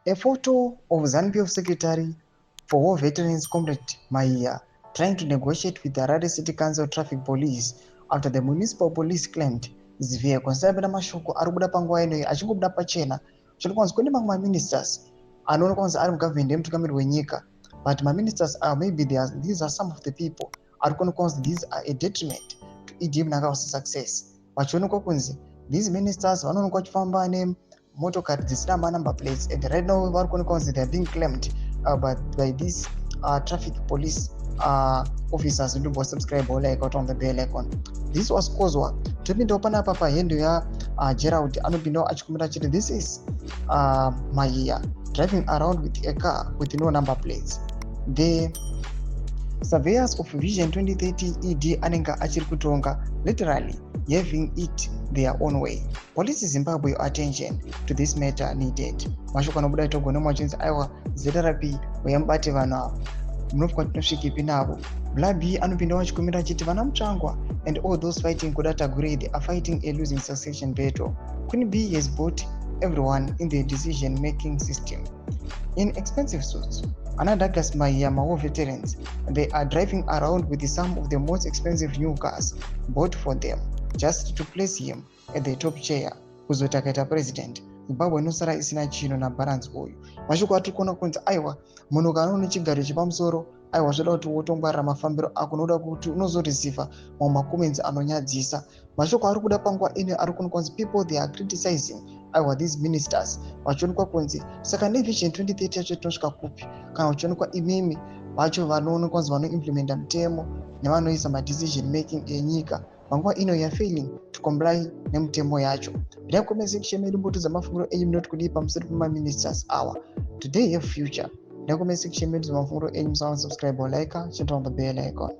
A photo of ZANU-PF Secretary for War Veterans Comrade Mahiya trying to negotiate with the Harare City Council Traffic Police after the municipal police claimed ZVAITWA considered mashoko arikubuda panguva inoyi achingobuda pachena zviri kunzi kune mamwe ministers anoonekwa kunzi ari mugovernment yemutungamiri wenyika, but ministers are maybe these are some of the people ari kuonekwa kunzi these are a detriment to ED mnangagwa's success. Vachionekwa kunzi these ministers vanoonekwa vachifamba nemotokari dzisina manumber plates, and right now vari kuonekwa kunzi they are being claimed by these traffic police officers who do subscribe like on the bell icon. This was caused topinda panapa pahendo ya Gerald anopinda achikumbira chiti this is Mahiya driving around with a car with no number plates. The surveyors of Vision 2030 ED anenga achiri kutonga literally having it their own way. Police Zimbabwe attention to this matter needed. Mashoko anobuda itogone machinzi aiwa ZRP weyambate vanhu ava munofika tinosvikipi navo. Blabi anopinda vachikumira achiti vana mutsvangwa and all those fighting kudata grade are fighting a losing succession battle. Queen B has bought everyone in the decision-making system. In expensive suits, Anna Douglas Mahiya war veterans, they are driving around with some of the most expensive new cars bought for them just to place him at the top chair kuzotakaita president. Zimbabwe inosara isina chino na balance uyu. Mashoko atiri kuona kunzi aiwa munhu kana une chigaro chepamusoro aiwa zvoda kuti wotongwarira mafambiro ako noda kuti unozoreceiva mamwe macomments anonyadzisa. Mashoko ari kuda panguva ino ari kuonekwa kunzi people they are criticizing aiwa these ministers vachionekwa kunzi saka nevision 2030 yacho tinosvika kupi kana uchionekwa imimi vacho vanoonekwa kunzi vanoimplementa mutemo nevanoisa madecision making enyika panguva ino yafailing to comply nemutemo yacho. Ndai comment section medu mbotudza mafungiro enyu munoti kudii pamusoro pemaministers awa. Today have future. Ndai comment section medu mafungiro enyu, subscribe or like, channel on the bell icon.